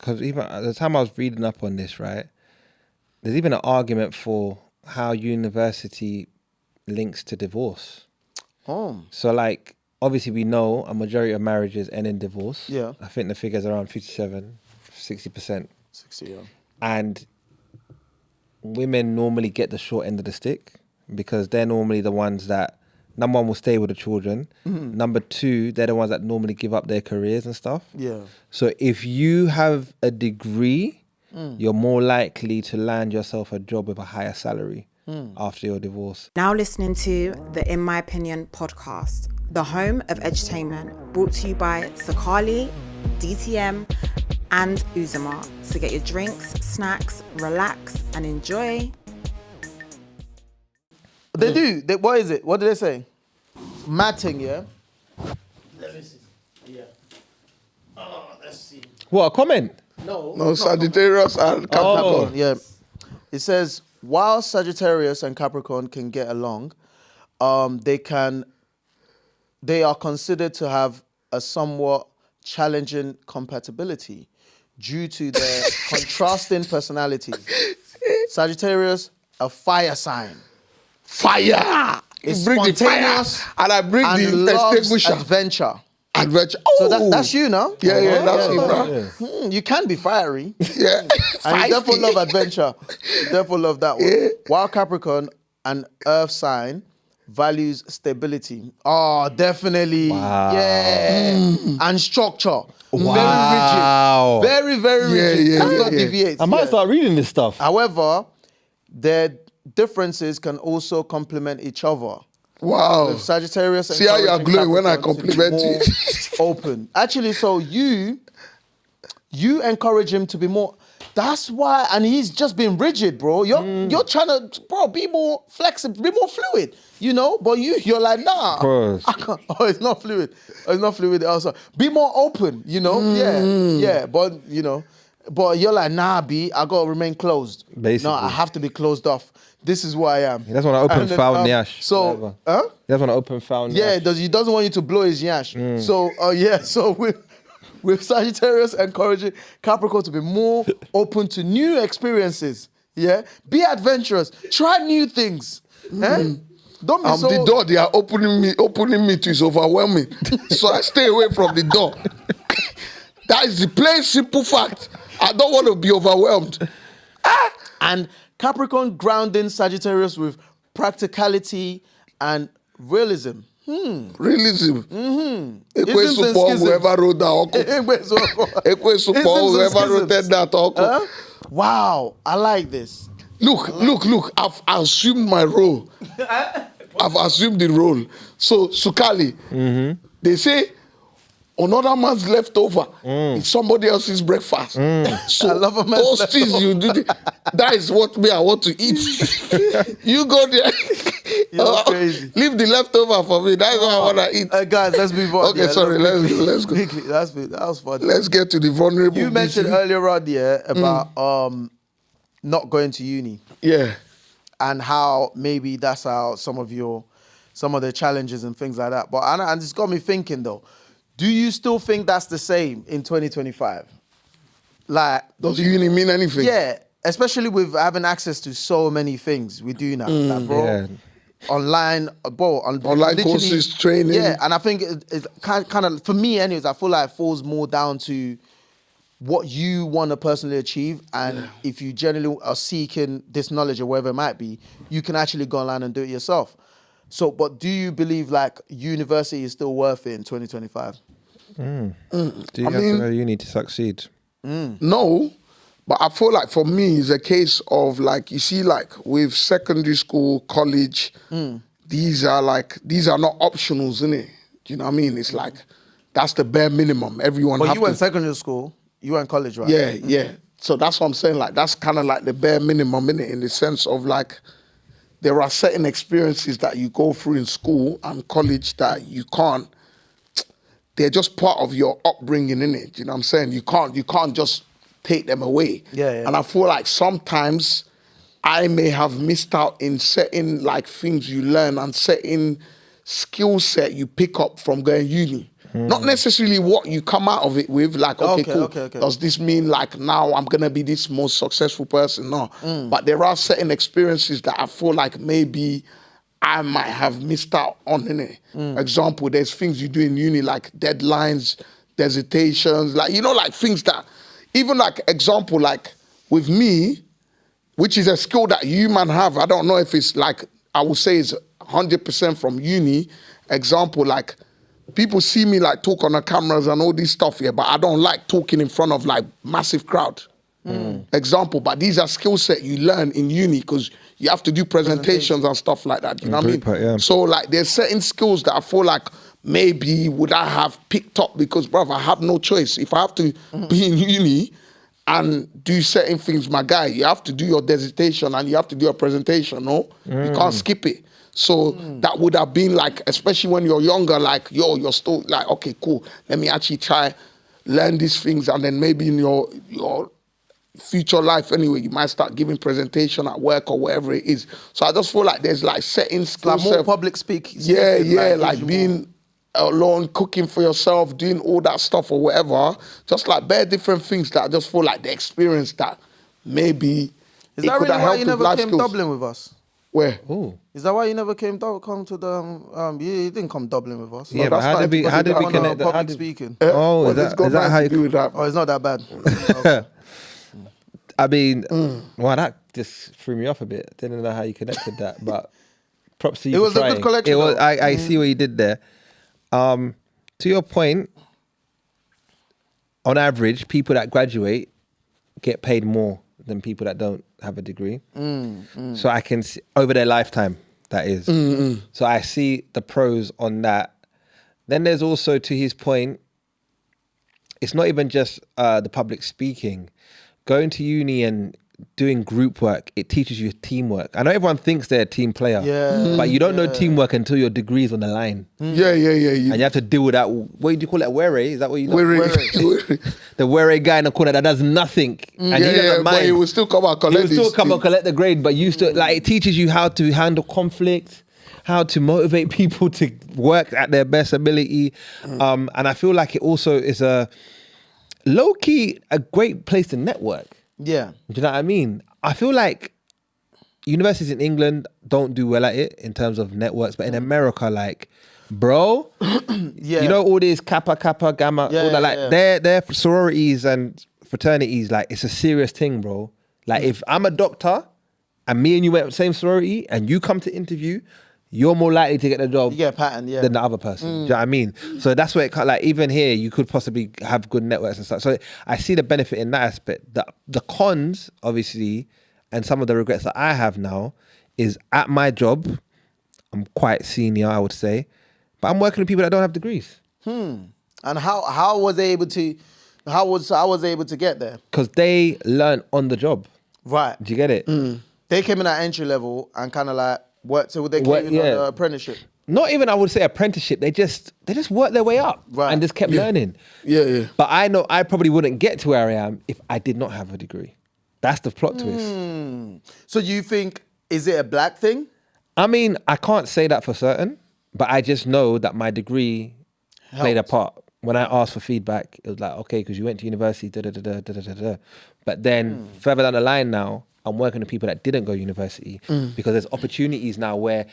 because even at the time I was reading up on this, right, there's even an argument for how university links to divorce. Oh. So like, obviously we know a majority of marriages end in divorce. Yeah. I think the figure's around 60%. 60, yeah. And women normally get the short end of the stick because they're normally the ones that, number one, will stay with the children. Mm-hmm. Number two, they're the ones that normally give up their careers and stuff. Yeah. So if you have a degree, you're more likely to land yourself a job with a higher salary after your divorce. Now listening to the In My Opinion podcast, the home of edutainment, brought to you by Sakali, DTM, and Uzuma. So get your drinks, snacks, relax, and enjoy. They do. What is it? What do they say? Matting, yeah? Let me see. Yeah. Oh, let's see. What, a comment? No, Sagittarius and Capricorn. Yeah. It says, while Sagittarius and Capricorn can get along, they are considered to have a somewhat challenging compatibility due to their contrasting personalities. Sagittarius, a fire sign. Fire! It's Bring the fire, spontaneous and I bring and the loves extinguisher. Adventure. Adventure. Oh, So that's you now? Yeah, that's you, bro. You can be fiery. Yeah. And you therefore love adventure. You therefore love that one. Yeah. While Capricorn, an earth sign, values stability. Oh, definitely. Wow. Yeah. And structure. Wow. Very rigid. Very, very rigid. yeah, Does not yeah. deviate. I might start reading this stuff. However, their differences can also complement each other. Wow. Sagittarius. See how you are encouraging glowing when I Capricorn to be compliment you. more open. Actually, so you encourage him to be more. That's why, and he's just been rigid, bro. You're trying to, bro, be more flexible, be more fluid, you know. But you're like, nah. Course. I can't. Oh, it's not fluid. It's not fluid. Also, be more open, you know. Yeah. But you know, but you're like, nah, B. I gotta remain closed. Basically. No, I have to be closed off. This is who I am. He doesn't want to open And then, foul Nyash. So, Whatever. huh? He doesn't want to open foul Yeah, Nyash. he doesn't want you to blow his yash. So, so with Sagittarius encouraging Capricorn to be more open to new experiences. Yeah, be adventurous. Try new things. Eh? Don't be so. The door they are opening me to is overwhelming. So I stay away from the door. That is the plain simple fact. I don't want to be overwhelmed. And Capricorn grounding Sagittarius with practicality and realism. Realism. Ekwe Isms and support schisms. whoever wrote that. Ekwe support Isms and whoever wrote schisms. that. Huh? Wow, I like this. Look. I've assumed my role. I've assumed the role. So, Sukali, they say another man's leftover is somebody else's breakfast. So, I love a man's those things you do, that is what I want to eat. You go there. You're crazy. Leave the leftover for me. That's what I want to eat. Guys, let's move on. Okay, sorry, let's go. Quickly, that was fun. Let's get to the vulnerable. You mentioned bit. earlier on, about not going to uni Yeah. and how maybe that's how some of the challenges and things like that. And it's got me thinking though, do you still think that's the same in 2025? Like, Does uni mean anything? yeah, especially with having access to so many things we do now, like, bro. Yeah. Online, Online literally- courses, training. Yeah, and I think it's kind of, for me anyways, I feel like it falls more down to what you want to personally achieve. And if you generally are seeking this knowledge or whatever it might be, you can actually go online and do it yourself. So, but do you believe like university is still worth it in 2025? Do you have to go to uni to succeed? No, but I feel like for me, it's a case of like, you see, like with secondary school, college, these are not optionals, innit? Do you know what I mean? It's like, that's the bare minimum. Everyone But have you went to. secondary school, you went college, right? Yeah. So that's what I'm saying. Like, that's kind of like the bare minimum, innit? In the sense of like, there are certain experiences that you go through in school and college that you can't. They're just part of your upbringing, innit? Do you know what I'm saying? You can't just take them away. Yeah. And I feel like sometimes I may have missed out in certain like things you learn and certain skill set you pick up from going uni. Not necessarily what you come out of it with, like, okay, cool. Okay. Does this mean like now I'm gonna be this most successful person? No. But there are certain experiences that I feel like maybe I might have missed out on, innit? Example, there's things you do in uni like deadlines, dissertations, like, you know, like things that, even like example, like with me, which is a skill that you man have. I don't know if it's like, I would say it's 100% from uni. Example, like people see me like talk on the cameras and all this stuff here, but I don't like talking in front of like massive crowd. Example, but these are skill set you learn in uni because you have to do presentations and stuff like that. You know what I mean? Yeah. So like there's certain skills that I feel like maybe would I have picked up because, bruv, I have no choice. If I have to be in uni and do certain things, my guy, you have to do your dissertation and you have to do a presentation, no? You can't skip it. So that would have been like, especially when you're younger, like, yo, you're still like, okay, cool. Let me actually try, learn these things. And then maybe in your future life anyway, you might start giving presentation at work or wherever it is. So I just feel like there's like certain skills. Like more public speaking. Yeah, like being alone, cooking for yourself, doing all that stuff or whatever. Just like bare different things that I just feel like the experience that maybe Is that really why you never came Dublin with us? Where? Ooh. Is that why you never come to the you didn't come Dublin with us? Yeah, but how did we connect? Public speaking. Oh, is that how you do with that? Oh, it's not that bad. Okay. I mean, wow, that just threw me off a bit. Didn't know how you connected that, but props to you. It was for a good trying. collection, It was. though. I see what you did there. To your point, on average, people that graduate get paid more than people that don't have a degree. So I can see over their lifetime. That is. So I see the pros on that. Then there's also, to his point, it's not even just the public speaking. Going to uni and doing group work, it teaches you teamwork. I know everyone thinks they're a team player, but you don't know teamwork until your degree's on the line. Yeah. And you have to deal with that. What do you call it? Were? Is that what you know? The were guy in the corner that does nothing. And he doesn't mind. But he will still come out collect He will still come and collect the grade, but you still, like, it teaches you how to handle conflict, how to motivate people to work at their best ability. And I feel like it also is a low-key, a great place to network. Yeah. Do you know what I mean? I feel like universities in England don't do well at it in terms of networks, but in America, like, bro, you know all these Kappa, Gamma, all that, like, their sororities and fraternities, like, it's a serious thing, bro. Like, if I'm a doctor and me and you went to the same sorority and you come to interview, you're more likely to get the job You get a pattern, than the other person. Do you know what I mean? So that's where it, like, even here, you could possibly have good networks and stuff. So I see the benefit in that aspect. The cons, obviously, and some of the regrets that I have now is at my job, I'm quite senior, I would say, but I'm working with people that don't have degrees. And how was they able to? How was I able to get there? Because they learn on the job. Right. Do you get it? They came in at entry level and kind of like worked till they came in on the apprenticeship. Not even, I would say, apprenticeship. They just worked their way up and just kept learning. Yeah. But I know I probably wouldn't get to where I am if I did not have a degree. That's the plot twist. So you think, is it a black thing? I mean, I can't say that for certain, but I just know that my degree played a part. When I asked for feedback, it was like, okay, because you went to university, da-da-da-da-da-da-da. But then further down the line now, I'm working with people that didn't go to university because there's opportunities now where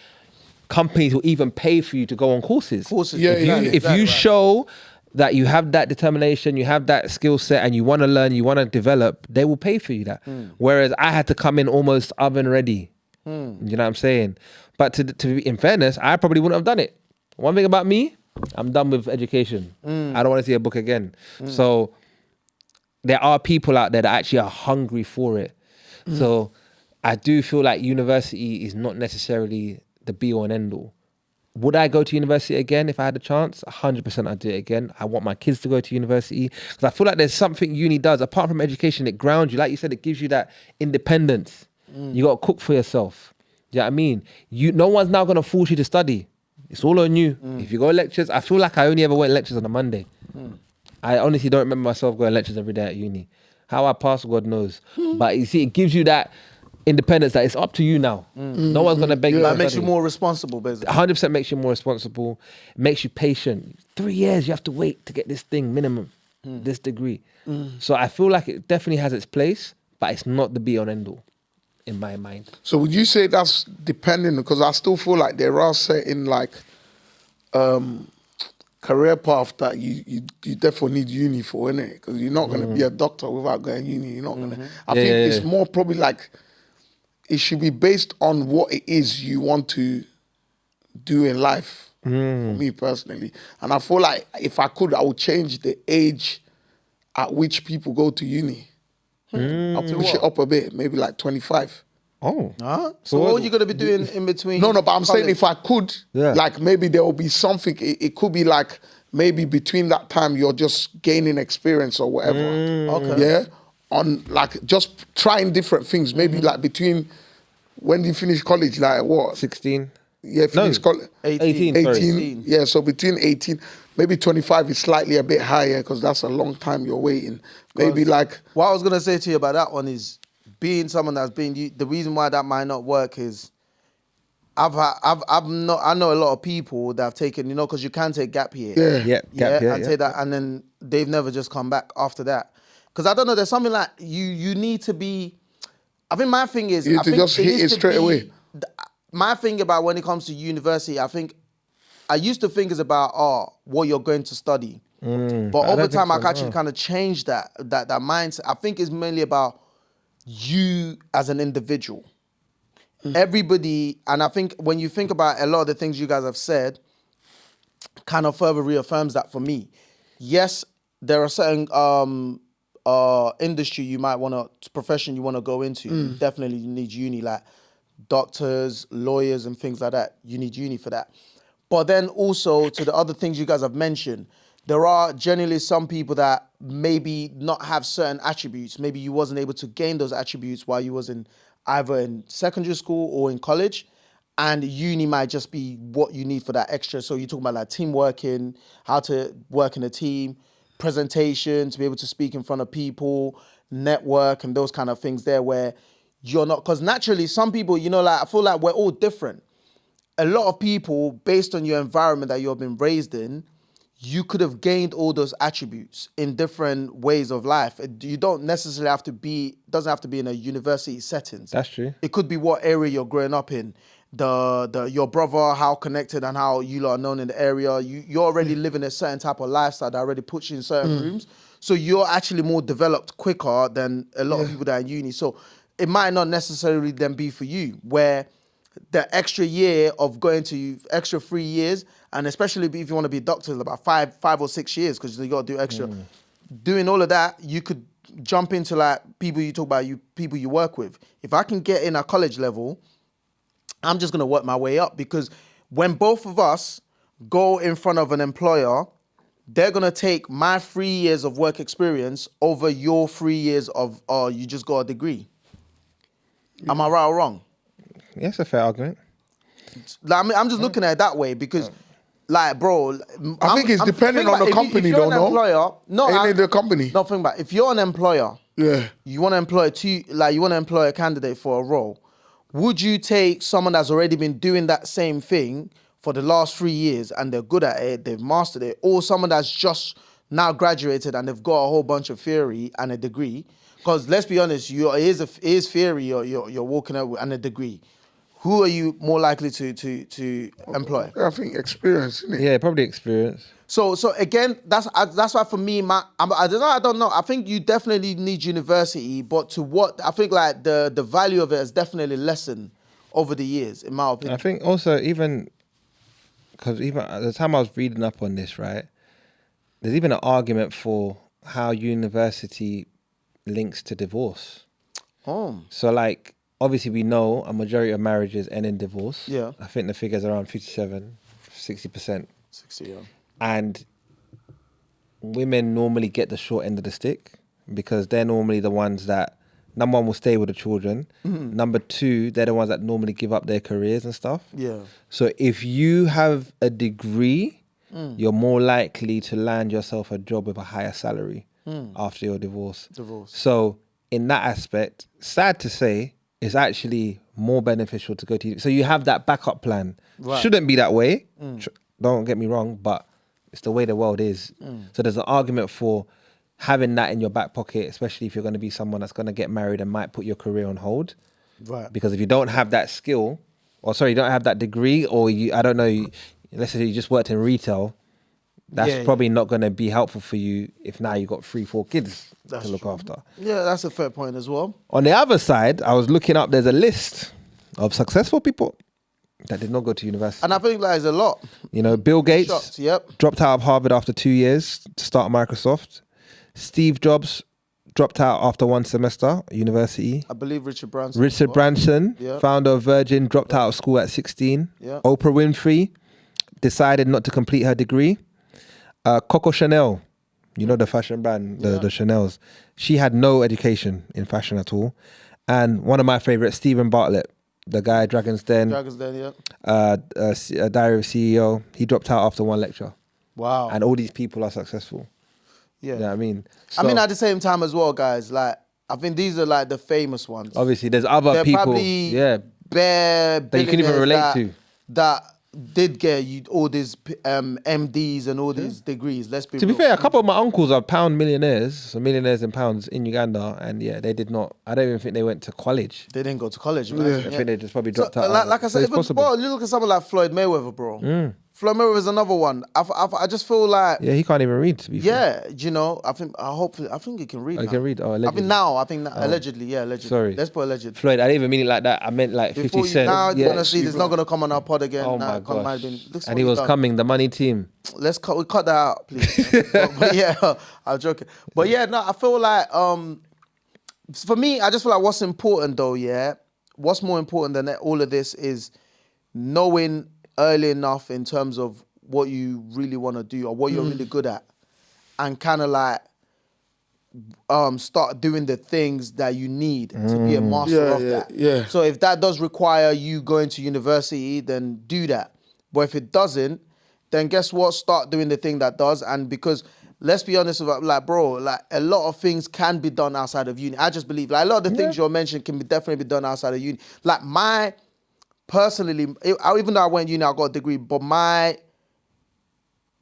companies will even pay for you to go on courses. If you show that you have that determination, you have that skill set, and you want to learn, you want to develop, they will pay for you that. Whereas I had to come in almost oven ready. You know what I'm saying? But to be in fairness, I probably wouldn't have done it. One thing about me, I'm done with education. I don't want to see a book again. So there are people out there that actually are hungry for it. So I do feel like university is not necessarily the be all and end all. Would I go to university again if I had a chance? 100% I'd do it again. I want my kids to go to university because I feel like there's something uni does. Apart from education, it grounds you. Like you said, it gives you that independence. You got to cook for yourself. Do you know what I mean? No one's now going to force you to study. It's all on you. If you go to lectures, I feel like I only ever went lectures on a Monday. I honestly don't remember myself going lectures every day at uni. How I passed, God knows. But you see, it gives you that independence that it's up to you now. No one's gonna beg you. That to makes you study. more responsible, basically. 100% makes you more responsible. Makes you patient. 3 years you have to wait to get this thing minimum, this degree. So I feel like it definitely has its place, but it's not the be on end all, in my mind. So would you say that's depending? Because I still feel like there are certain like career path that you definitely need uni for, innit? Because you're not going to be a doctor without going uni. You're not going to. I think it's more probably like it should be based on what it is you want to do in life. For me personally, and I feel like if I could, I would change the age at which people go to uni. I'll push it up a bit, maybe like 25. Oh. Huh? So what are you going to be doing in between? No, but I'm saying if I could, Yeah. like maybe there will be something, it could be like maybe between that time you're just gaining experience or whatever. Okay. Yeah? On like just trying different things, maybe like between, when do you finish college, like what? 16. Yeah, finish college. 18. 18. Yeah, so between 18, maybe 25 is slightly a bit higher because that's a long time you're waiting. Maybe like... What I was going to say to you about that one is, being someone that's been, the reason why that might not work is, I know a lot of people that have taken, because you can take gap year. Yeah, gap year, and take that, and then they've never just come back after that. Because I don't know, there's something like you need to be. I think my thing is, You need to just hit it straight away. My thing about when it comes to university, I used to think it's about what you're going to study, but over time I actually kind of changed that mindset. I think it's mainly about you as an individual. Everybody, and I think when you think about a lot of the things you guys have said, kind of further reaffirms that for me. Yes, there are certain industry you might want to, profession you want to go into. You definitely need uni, like doctors, lawyers, and things like that. You need uni for that. But then also to the other things you guys have mentioned, there are generally some people that maybe not have certain attributes. Maybe you wasn't able to gain those attributes while you was either in secondary school or in college, and uni might just be what you need for that extra. So you're talking about like team working, how to work in a team, presentation, to be able to speak in front of people, network, and those kind of things there where you're not, because naturally some people, like I feel like we're all different. A lot of people, based on your environment that you've been raised in, you could have gained all those attributes in different ways of life. You don't necessarily have to be, doesn't have to be in a university setting. That's true. It could be what area you're growing up in. Your brother, how connected and how you lot are known in the area. You're already living a certain type of lifestyle that already puts you in certain rooms. So you're actually more developed quicker than a lot of people that are in uni. So it might not necessarily then be for you, where the extra year of going to extra 3 years, and especially if you want to be a doctor, about 5 or 6 years, because you got to do extra. Doing all of that, you could jump into like people you talk about, people you work with. If I can get in at college level, I'm just going to work my way up, because when both of us go in front of an employer, they're going to take my 3 years of work experience over your 3 years of, you just got a degree. Am I right or wrong? Yeah, it's a fair argument. Like, I'm just looking at it that way, because, like, bro, I think it's depending on the company, if you're though, employer, Ain't it the company? No, think about it. If you're an employer, Yeah. you want to employ a candidate for a role, would you take someone that's already been doing that same thing for the last 3 years and they're good at it, they've mastered it, or someone that's just now graduated and they've got a whole bunch of theory and a degree? Because let's be honest, it is theory you're walking out with and a degree. Who are you more likely to employ? I think experience, isn't it? Yeah, probably experience. So again, that's why for me, I don't know. I think you definitely need university, but to what? I think like the value of it has definitely lessened over the years, in my opinion. I think also because even at the time I was reading up on this, right, there's even an argument for how university links to divorce. Oh. So like, obviously we know a majority of marriages end in divorce. Yeah. I think the figure's around 57, 60%. 60, yeah. And women normally get the short end of the stick because they're normally the ones that, number one, will stay with the children. Number two, they're the ones that normally give up their careers and stuff. Yeah. So if you have a degree, you're more likely to land yourself a job with a higher salary after your divorce. Divorce. So in that aspect, sad to say, it's actually more beneficial to go to. So you have that backup plan. Right. Shouldn't be that way. Don't get me wrong, but it's the way the world is. So there's an argument for having that in your back pocket, especially if you're going to be someone that's going to get married and might put your career on hold. Right. Because if you don't have that skill, or sorry, you don't have that degree, or I don't know, let's say you just worked in retail, that's probably not going to be helpful for you if now you've got 3-4 kids to look after. Yeah, that's a fair point as well. On the other side, I was looking up, there's a list of successful people that did not go to university. And I think that is a lot. You know, Bill Gates Shocked, yep. dropped out of Harvard after 2 years to start Microsoft. Steve Jobs dropped out after 1 semester at university. I believe Richard Branson. Richard Branson, Yeah. founder of Virgin, dropped out of school at 16. Yeah. Oprah Winfrey decided not to complete her degree. Coco Chanel, you know the fashion brand, the Chanels. She had no education in fashion at all. And one of my favorites, Stephen Bartlett, the guy Dragon's Den, Diary of CEO, he dropped out after 1 lecture. Wow. And all these people are successful. Yeah. You know what I mean? I mean, So, at the same time as well, guys, like, I think these are like the famous ones. obviously, there's other They're people, probably that bare you can even billionaires relate to. That did get you all these MDs and all these degrees. Let's be To be real. fair, a couple of my uncles are pound millionaires, so millionaires in pounds in Uganda, and they did not. I don't even think they went to college. They didn't go to college, man. I think they just probably dropped So, out. like I So said, it's even, possible. bro, you look at someone like Floyd Mayweather, bro. Floyd Mayweather is another one. I just feel like, Yeah, he can't even read. To be fair. you know, I think he can read. Oh, he now. can read? Oh, I allegedly. think now, allegedly, allegedly. Sorry. Let's put allegedly. Floyd, I didn't even mean it like that. I meant like 50 Before you, Cent. now, Yeah. honestly, it's not gonna come on our pod again. Oh Nah, my come, might gosh. have been- looks And what he you was done. coming, the money team. We cut that out, please. but yeah, I'm joking. But yeah, no, I feel like for me, I just feel like what's important though, what's more important than all of this is knowing early enough in terms of what you really want to do or what you're really good at, and kind of like start doing the things that you need to be a master of that. Yeah. So if that does require you going to university, then do that. But if it doesn't, then guess what? Start doing the thing that does. And because let's be honest about, like, bro, like a lot of things can be done outside of uni. I just believe like a lot of the things you're mentioning can be definitely be done outside of uni. Like personally, even though I went to uni, I got a degree, but my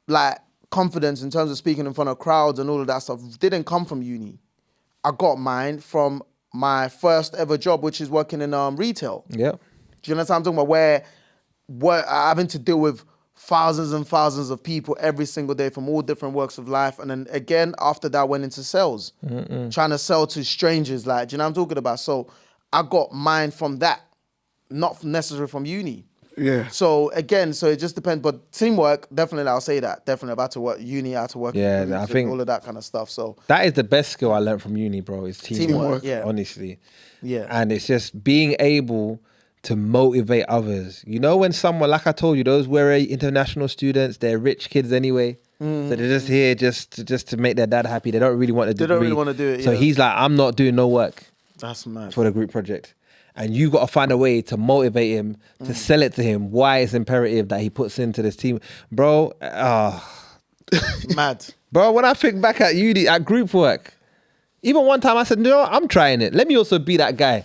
like confidence in terms of speaking in front of crowds and all of that stuff didn't come from uni. I got mine from my first ever job, which is working in retail. Yeah. Do you know what I'm talking about? Where having to deal with thousands and thousands of people every single day from all different walks of life. And then again, after that, I went into sales, trying to sell to strangers. Like, do you know what I'm talking about? So I got mine from that, not necessarily from uni. Yeah. So again, so it just depends. But teamwork, definitely, I'll say that. Definitely about to work uni, how to work. Yeah, in I groups, think- all of that kind of stuff. So That is the best skill I learned from uni, bro, is teamwork. Teamwork, yeah. Honestly. yeah, And it's just being able to motivate others. You know, when someone, like I told you, those were international students, they're rich kids anyway. So they're just here just to make their dad happy. They don't really want to do it. They don't really wanna do it, So yeah. he's like, I'm not doing no work that's mad. for the group project. And you got to find a way to motivate him, to sell it to him, why it's imperative that he puts into this team. Bro, Mad. Bro, when I think back at uni, at group work, even one time I said, no, I'm trying it. Let me also be that guy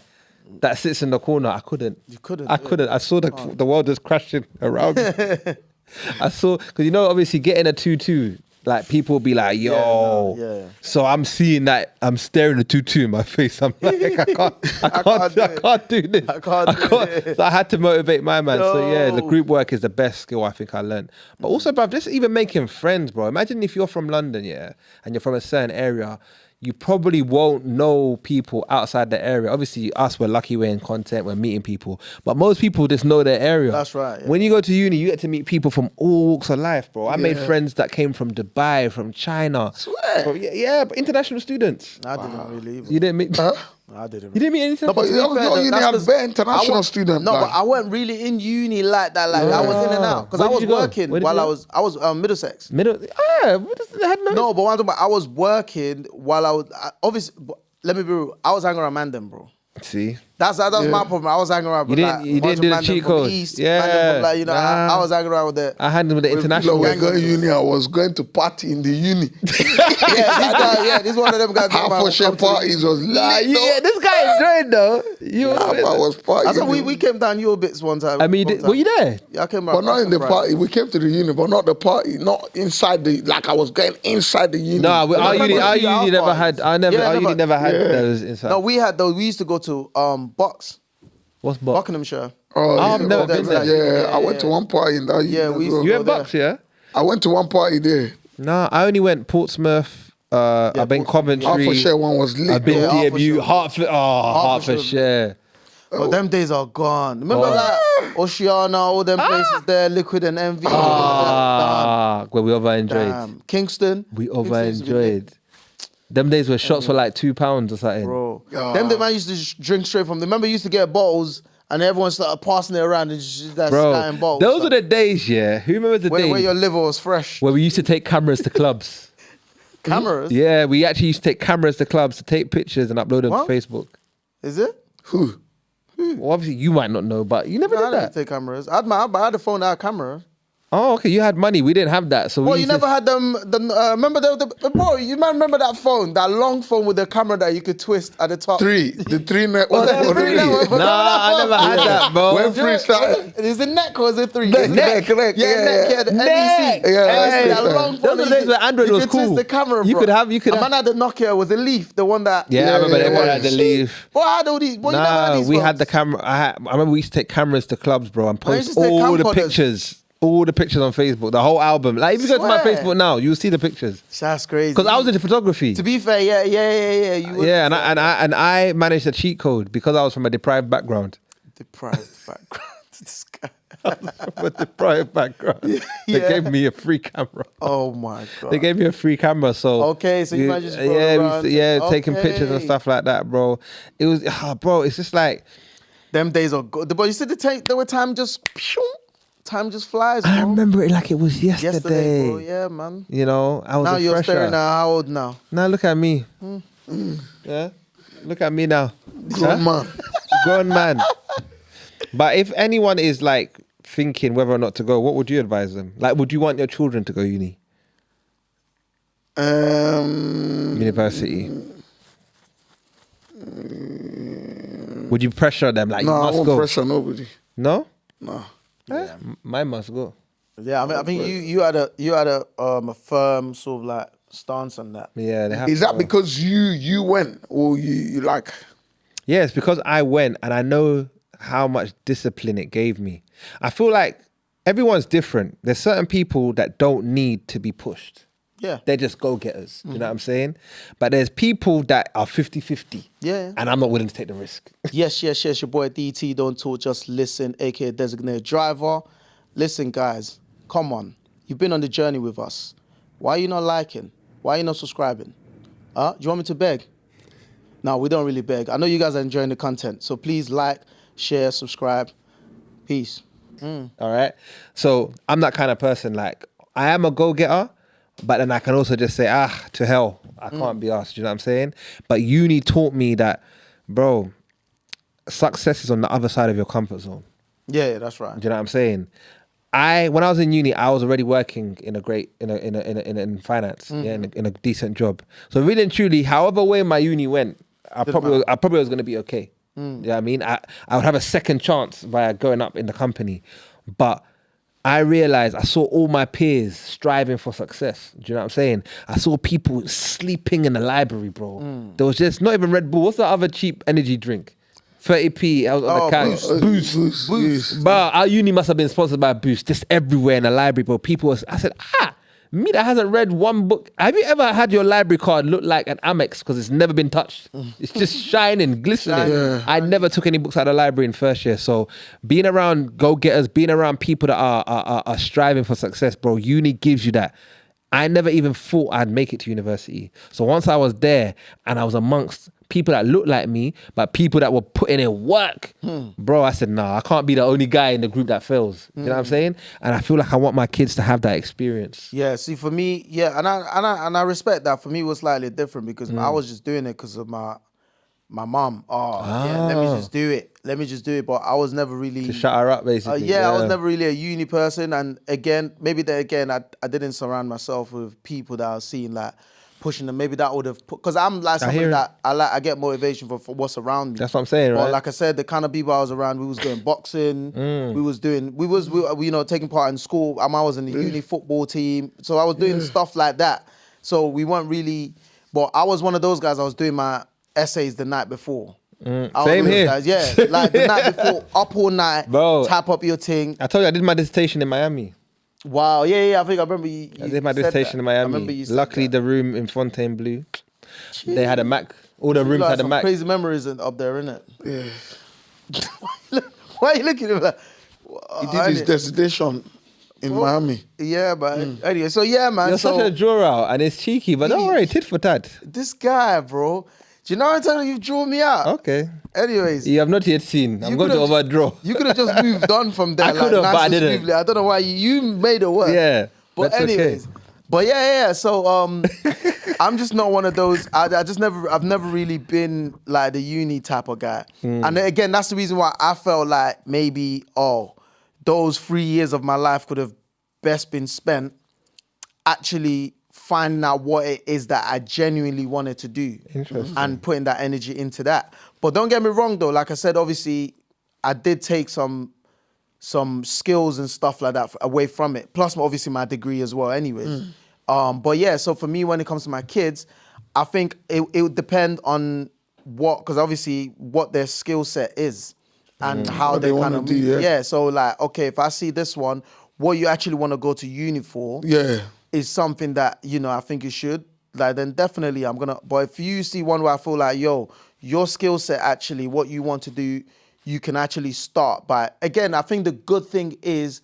that sits in the corner. I couldn't. You couldn't, I yeah. couldn't. I saw the world just crashing around me. I saw, because you know, obviously getting a 2-2, like people be like, yo. yeah. So I'm seeing that, I'm staring at 2-2 in my face. I'm like, I can't do this. I can't do it. So I had to motivate my man. So yeah, the No. group work is the best skill I think I learned. But also, bruv, just even making friends, bro. Imagine if you're from London, yeah, and you're from a certain area, you probably won't know people outside the area. Obviously, us, we're lucky we're in content, we're meeting people. But most people just know their area. That's right, yeah. When you go to uni, you get to meet people from all walks of life, bro. I made friends that came from Dubai, from China. Swear. Bro, yeah, but international students. I didn't really either. You didn't meet... I didn't. You didn't meet any... No, but your uni had bare international students. No, like. but I wasn't really in uni like that. Like I was in and out because Where I did was you go? working Where did while you I was Middlesex. Middle... what does that have No, but one thing about I was working while obviously. Let me be real. I was hanging around Mandem, bro. See? That's my problem. I was hanging around. You didn't- you didn't do the cheat code. East, Yeah, Mandem from, like, you know, nah. I was hanging around with the. I handled with the international... Look, we're going to uni. I was going to party in the uni. This guy. Yeah, this one of them guys. Half of share parties was lit. Yeah, this guy enjoyed though. You I was partying. I said we came down your bits one time. I mean, were you there? Yeah, I came But out. not in the party. We came to the uni, but not the party. Not inside the. Like I was going inside the uni. No, our uni never had. Our uni never had Yeah. those inside. No, we had those. We used to go to Box, What's Buck? Buckinghamshire. Oh, I've never been there. Yeah, I went to one party in that uni. Yeah, as we- well. You go went there. Bucks, yeah? I went to one party there. No, I only went Portsmouth. I've been Coventry. Hertfordshire one was lit. I've been Yeah, DMU. Hertford. Oh, Hertfordshire. But them days are gone. Remember that Oceana, all them places there, Liquid and Envy. Where we over enjoyed. Kingston. We over Kingston used to be lit, enjoyed. Them days were shots for like £2 or something. Bro. Them the man used to just drink straight from. Remember, you used to get bottles and everyone started passing it around and just that skying bottles. Those were the days, yeah. Who remembers the days where your liver was fresh. where we used to take cameras to clubs? Cameras? Yeah, we actually used to take cameras to clubs to take pictures and upload them What? to Facebook. Is it? Who? Well, obviously you might not know, but you never No, I did didn't that. take cameras. I had a phone that had camera. Oh, okay. You had money. We didn't have that. So Well, we you used to- never had them. Remember bro? You might remember that phone, that long phone with the camera that you could twist at the top. The three network. that's three network. Nah, I never had that, bro. When free started. Is it neck or is it three? Neck, It's neck, neck, Yeah, yeah, neck. Yeah, the Neck. NEC. Yeah, Hey, that's that it. long Those phone. were the days where Android was You could cool. twist the camera, You bro. could have- you could A have- man had the Nokia. Was a Leaf, the one that. Yeah, I remember yeah, they yeah. had the leaf. Boy, I had all these. Boy, you never had Nah, these we phones. had the camera. I remember we used to take cameras to clubs, bro, and I used post to take all the camcorders. pictures. All the pictures on Facebook, the whole album. Like if you go to my Swear. Facebook now, you'll see the pictures. That's crazy. Because I was into photography. To be fair, yeah. You were Yeah, and I managed a cheat code because I was from a deprived background. deprived background. This guy. A deprived background. They Yeah. gave me a free camera. Oh my god. They gave me a free camera, so Okay, so you might just roll yeah, around. taking pictures and Okay. stuff like that, bro. It was, bro, it's just like Them days are good. But you see there were time just flies, bro. I remember it like it was yesterday. bro. Yeah, man. You know, I was Now a you're fresher. staring at how old now? Now look at me. Yeah, look at me now. Grown man. Grown man. But if anyone is like thinking whether or not to go, what would you advise them? Like, would you want your children to go uni, university? Would you pressure them like No, you I must won't go? pressure nobody. No, No. mine must go. Yeah, I think you had a firm sort of like stance on that. Yeah, they have. Is to that go. because you went or you like? Yeah, it's because I went and I know how much discipline it gave me. I feel like everyone's different. There's certain people that don't need to be pushed. Yeah. They're just go-getters. You know what I'm saying? But there's people that are 50-50. Yeah. And I'm not willing to take the risk. Yes. Your boy DT, don't talk, just listen, aka designated driver. Listen, guys, come on. You've been on the journey with us. Why are you not liking? Why are you not subscribing? Do you want me to beg? No, we don't really beg. I know you guys are enjoying the content, so please like, share, subscribe. Peace. All right? So I'm that kind of person. Like, I am a go-getter, but then I can also just say, to hell. I can't be asked. You know what I'm saying? But uni taught me that, bro, success is on the other side of your comfort zone. Yeah, that's right. Do you know what I'm saying? When I was in uni, I was already working in finance, in a decent job. So really and truly, however way my uni went, I probably was going to be okay. You know what I mean? I would have a second chance via going up in the company, but I realized I saw all my peers striving for success. Do you know what I'm saying? I saw people sleeping in the library, bro. There was just not even Red Bull. What's the other cheap energy drink? 30p. I was on the couch. Boost. But our uni must have been sponsored by Boost. Just everywhere in the library, bro. I said, me that hasn't read one book. Have you ever had your library card look like an Amex because it's never been touched? It's just shining, glistening. I never took any books out of the library in first year. So being around go-getters, being around people that are striving for success, bro, uni gives you that. I never even thought I'd make it to university. So once I was there and I was amongst people that looked like me, but people that were putting in work, bro, I said, nah, I can't be the only guy in the group that fails. You know what I'm saying? And I feel like I want my kids to have that experience. Yeah, see, for me, yeah, and I respect that. For me, it was slightly different because I was just doing it because of my mom. Yeah, let me just do it. But I was never really To shut her up, basically. I was never really a uni person, and again, I didn't surround myself with people that I was seeing like pushing them. Maybe that would have put, because I'm like something that I get motivation for what's around me. That's what I'm saying, right? But like I said, the kind of people I was around, we was doing boxing, we was taking part in school. I was in the uni football team, so I was doing stuff like that. So we weren't really, but I was one of those guys. I was doing my essays the night before. Same here. Guys, yeah, like the night before, up all night, bro. type up your thing. I told you I did my dissertation in Miami. Wow, yeah. I think I remember you. I did my dissertation in Miami. I remember you said Luckily, that. the room in Fontainebleau, they had a Mac. All the rooms had a Mac. Crazy memories up there, innit? Yeah. Why are you looking at me like? He did his dissertation in Miami. Yeah, man. Anyway, so yeah, man. You're such a draw out, and it's cheeky, but don't worry, tit for tat. This guy, bro. Do you know how time you've drawn me out? Okay. Anyways. You have not yet seen. I'm going to overdraw. You could have just moved on from there. I could have, but I didn't. Smoothly. I don't know why you made it work. Yeah. But that's anyways. Okay. But yeah. So I'm just not one of those. I've never really been like the uni type of guy. And again, that's the reason why I felt like maybe those 3 years of my life could have best been spent actually finding out what it is that I genuinely wanted to do. Interesting. And putting that energy into that. But don't get me wrong though, like I said, obviously I did take some skills and stuff like that away from it. Plus obviously my degree as well anyways. But yeah, so for me when it comes to my kids, I think it would depend on because obviously what their skill set is and how what they want kind of to do, move. yeah. So like, okay, if I see this one, what you actually want to go to uni for is something that, I think you should. Like, then definitely I'm gonna, but if you see one where I feel like, your skill set actually, what you want to do, you can actually start by, again, I think the good thing is,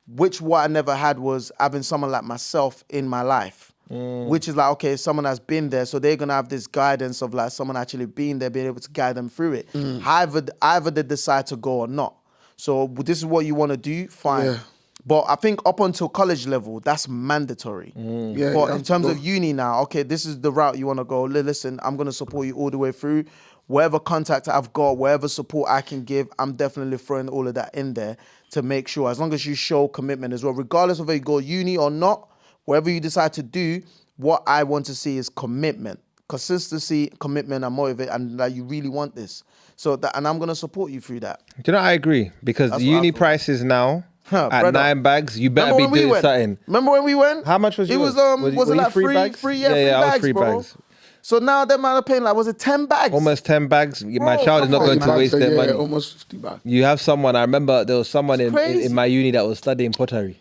what I never had was having someone like myself in my life, which is like, okay, someone that's been there, so they're gonna have this guidance of like someone actually being there, being able to guide them through it. Either they decide to go or not. So this is what you want to do, fine. Yeah. But I think up until college level, that's mandatory. Yeah, but in terms of uni now, okay, this is the route you want to go. Listen, I'm going to support you all the way through. Whatever contact I've got, whatever support I can give, I'm definitely throwing all of that in there to make sure, as long as you show commitment as well, regardless of whether you go uni or not, whatever you decide to do, what I want to see is commitment. Consistency, commitment, and motivate, and that you really want this. And I'm going to support you through that. Do you know, I agree. Because the uni prices now, at brother. 9 bags, you better be doing something. Remember when we went? How much was it? yours? Was it like free bags? Free Yeah, I was bags, free bro. bags. So now them man are paying like, was it 10 bags? Almost 10 bags. My child is not come going on, to waste their money. Almost 50 bags. You have someone, I remember there was someone in my uni that was studying pottery.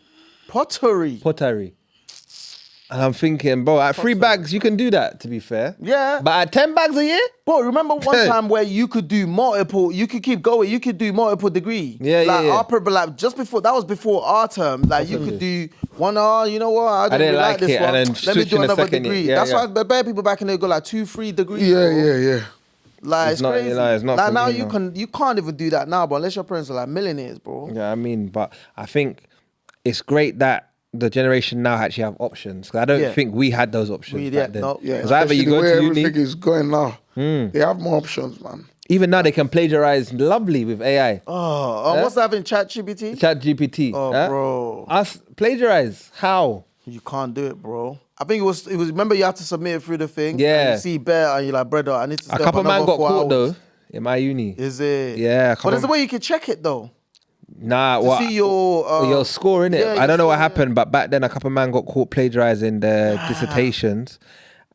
Pottery. And I'm thinking, bro, at 3 bags, you can do that, to be fair. Yeah. But at 10 bags a year? Bro, remember one time where you could do multiple, you could keep going, you could do multiple degree. Yeah, like, yeah. Like just before, that was before our term. Like you could do one, you know what, I didn't really like this it, one. and then Let me switch do in a another second degree. year. That's Yeah, why bare people back in there go like 2-3 degrees. Yeah. Like it's not- crazy. it's not like for now me, no. you can't even do that now, but unless your parents are like millionaires, bro. Yeah, I mean, but I think it's great that the generation now actually have options. Because I don't think we had those options back then. no. Yeah, Because either you especially go where to uni, everything is going now. They have more options, man. even now they can plagiarize lovely with AI. What's that in ChatGPT? Chat GPT. Bro. Us plagiarize. How? You can't do it, bro. I think it was. Remember, you have to submit it through the thing. Yeah. And you see bear, and you're like, brother, I need to. A stay up couple man another got 4 caught hours. though in my uni. Is it? Yeah. But there's a way you can check it though. Nah, To see your score in it. yeah, I don't know what your score, happened, but back then a couple man got caught plagiarizing their dissertations,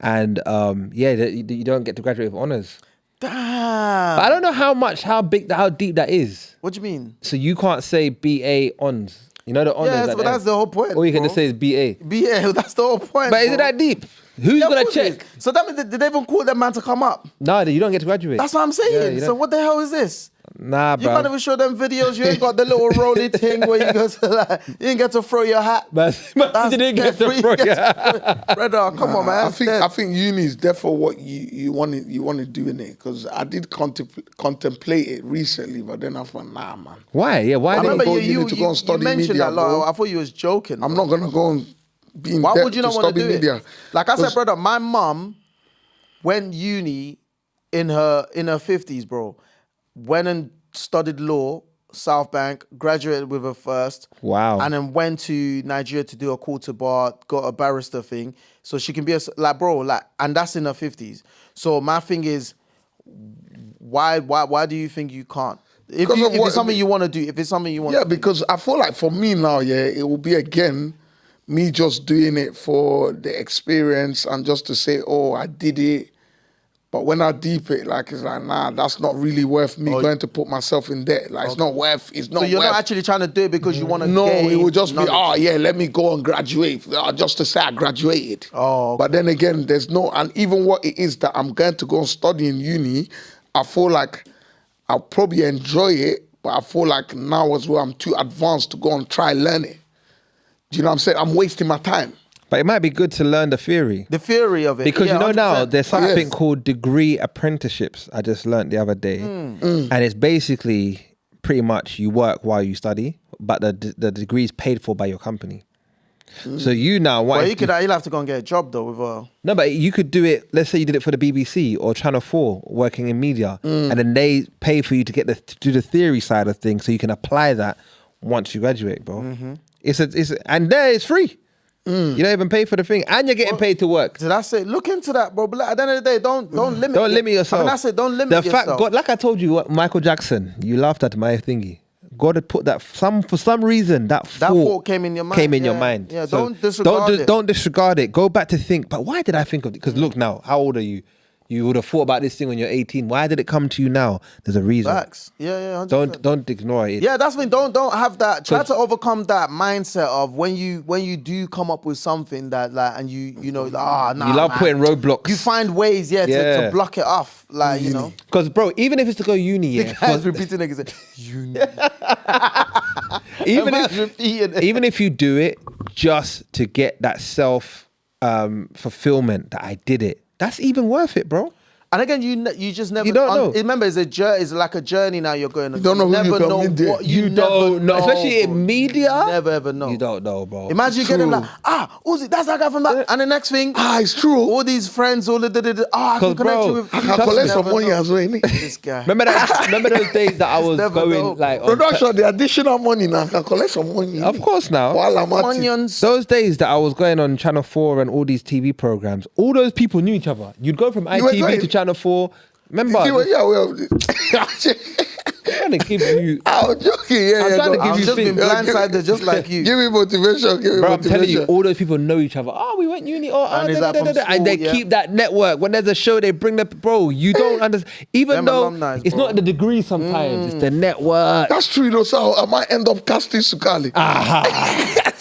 and you don't get to graduate with honors. Damn. But I don't know how deep that is. What do you mean? So you can't say BA honors. You know the honors. Yeah, at but the that's end. the whole point. All you can bro. just say is BA. Yeah, that's the whole point. But is bro. it that deep? Who's Yeah, of gonna course it check? is. So that means did they even call that man to come up? No, you don't get to graduate. That's what I'm saying. Yeah, you So don't- what the hell is this? Nah, You bro. can't even show them videos. You ain't got the little rolly thing where you go to like, you didn't get to throw your hat. But you didn't get to throw your Brother, come on, man. I think uni is therefore what you want to do in it, because I did contemplate it recently, but then I thought, nah, man. Why? Yeah, why? I didn't remember you need to go and study you mentioned media, that. Like, bro. I thought you was joking. I'm not gonna go and be in Why debt would you to not want to study do media. it? Like I said, 'Cause- brother, my mum went uni in her 50s, bro. Went and studied law, South Bank, graduated with a first. Wow. And then went to Nigeria to do a quarter bar, got a barrister thing. So she can be like, bro, like, and that's in her 50s. So my thing is, why do you think you can't? If it's something you want to do, if it's something you want to do. because I feel like for me now, it will be again, me just doing it for the experience and just to say, oh, I did it. But when I deep it, like, it's like, nah, that's not really worth me going to put myself in debt. Like, it's not worth. So you're not actually trying to do it because you want to. No, gain it would just knowledge. be, let me go and graduate, just to say I graduated. Oh, okay. But then again, there's no, and even what it is that I'm going to go and study in uni, I feel like I'll probably enjoy it, but I feel like now as well, I'm too advanced to go and try learn it. Do you know what I'm saying? I'm wasting my time. But it might be good to learn the theory. The theory of it. Because you know 100%. now, there's something called degree apprenticeships. I just learned the other day. And it's basically pretty much you work while you study, but the degree is paid for by your company. So you now want... Well, you'll have to go and get a job though with a... No, but you could do it, let's say you did it for the BBC or Channel 4 working in media, and then they pay for you to do the theory side of things so you can apply that once you graduate, bro. And there it's free. You don't even pay for the thing, and you're getting paid to work. Did I say look into that, bro? But at the end of the day, don't limit. Don't limit yourself. I mean, I said don't limit yourself. God, like I told you, Michael Jackson, you laughed at my thingy. God had put that for some reason that thought came in your mind. Yeah, So don't disregard it. Don't disregard it. Go back to think. But why did I think of it? Because look now, how old are you? You would have thought about this thing when you're 18. Why did it come to you now? There's a reason. Facts. Yeah. 100%. Don't ignore it. Yeah, that's when don't have that. Try to overcome that mindset of when you do come up with something that like, and you know, nah, you love putting roadblocks. You find ways, to block it off, like you know. Because bro, even if it's to go uni, The guy's repeating it. He's like, uni. even if you do it just to get that self fulfillment that I did it, that's even worth it, bro. And again, you just never. You don't know. Remember, it's like a journey now. You're going on. You don't know who never you know come into. what you don't know, especially bro. in media. You never ever know. You don't know, bro. Imagine you getting like, Uzi, that's that guy from that, and the next thing, it's true. all these friends, I can connect you with. I can collect some money as well, innit? This guy. Remember those days that I was Never going know. like on Production, the additional money now, I can collect some money. Of course now. While I'm at it. Onions. Those days that I was going on Channel 4 and all these TV programs, all those people knew each other. You'd go from were ITV going- to Channel 4. Remember? I'm trying to give you... joking. I'm trying to give I've you just been things. blindsided just like you. Give me motivation. Bro, I'm telling you, all those people know each other. Oh, we went uni. And it's like from and they school, keep that network. When there's a show, they bring the... Bro, you don't understand. Even Them though alumni, it's bro. not the degree sometimes, it's the network. That's true, though. So I might end up casting Sukali.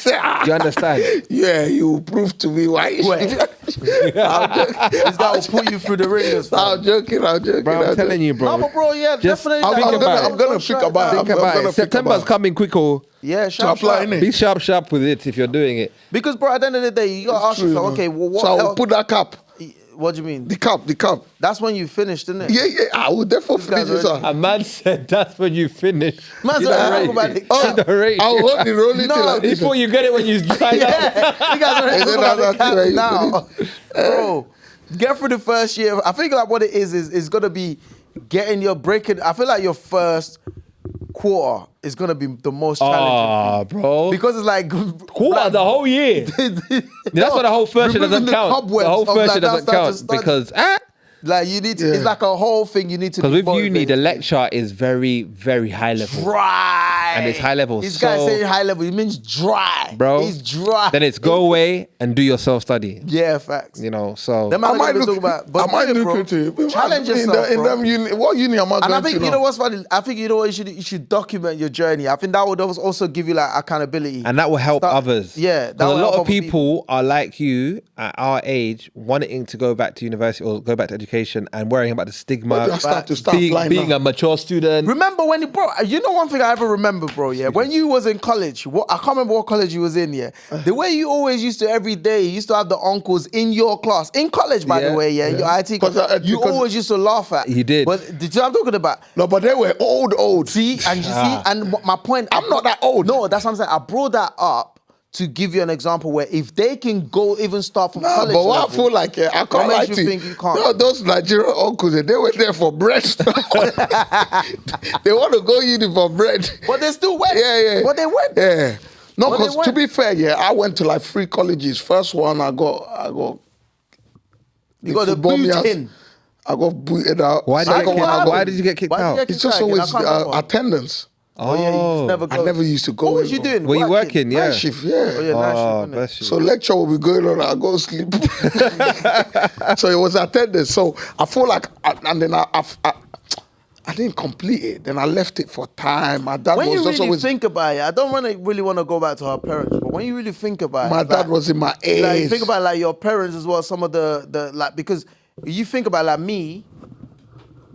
Do you understand? Yeah, you prove to me why. This guy will put you through the ringers. I'm joking. Bro, I'm telling you, bro. No, but bro, yeah, Just definitely. think about it. I'm gonna think about it. Think about it. think September's about it. coming quick, oh. Yeah, sharp, apply, sharp. innit? Be sharp with it if you're doing it. Because, bro, at the end of the day, you gotta ask True, yourself, man. okay, well, what So I'll else? put that cap. What do you mean? The cap. That's when you finished, isn't it? Yeah, I will definitely guy's finish this already- out. A man said that's when you finish. Man, You so don't talk rate about it. it. Oh, You don't rate I'll it. hold the rolling No, till I finish. Before you get it when you sign up. You guys are Is it talking about not the cap that way? now. Bro, get through the first year. I think like what it is gonna be getting your breaking. I feel like your first quarter is gonna be the most challenging. Bro. Because it's like Quarter, the whole year. That's why the whole first year removing doesn't the count. The cobwebs whole of, first like, year that doesn't start to count study. because like you need to. It's like a whole thing you need to. because be with uni the motivated. lecture is very, very high level. Dry. And it's high level, This guy so- saying high level, he means dry. Bro. He's dry. Then it's go away and do your self-study. Yeah, facts. You know, so Them I man might gonna look. talk about, but I might do it, look bro. into it. Challenge in yourself, in bro. them uni. What uni am I And I going think to you now? know what's funny. I think you know what you should document your journey. I think that would also give you like accountability. and that will help Start- others. Yeah, that Because will a lot help of other people are like you at our age, wanting to go back to university or go back to education and worrying about the stigma, I start to start applying being now. a mature student. Remember when bro? You know one thing I ever remember, bro. Yeah, when you was in college, I can't remember what college you was in. Yeah, the way you always used to every day, you used to have the uncles in your class in college. By the Yeah, way, yeah, your IT. Because, You because- always used to laugh at. You did. But did you know what I'm talking about? No, but they were old. See, and you see, and my point. I'm not that old. No, that's what I'm saying. I brought that up to give you an example where if they can go even start from college but what level, I feel like, I can't what lie makes you to you. think you can't? No, those Nigerian uncles, they were there for bread. They want to go uni for bread. But they still went. Yeah. But they went. Yeah. No, But they because to went. be fair, I went to like 3 colleges. First one, I got. You got the football me boot out. in. I got booted out. Why did Second one, I got. why did you get kicked Why did you out? get It's just kicked out again? always I can't remember. attendance. Oh yeah, you just never go. I never used to go. What was in, you bro. doing? Were you working? Yeah. Night shift, yeah. Oh yeah, night shift, innit? bless you. So lecture will be going on, I go to sleep. So it was attendance. So I feel like, and then I didn't complete it. Then I left it for time. My dad When was you just really always. think about it, I don't really want to go back to her parents, but when you really think about My it, dad was in my age. Like, think about like your parents as well. Some of the like, because you think about like me,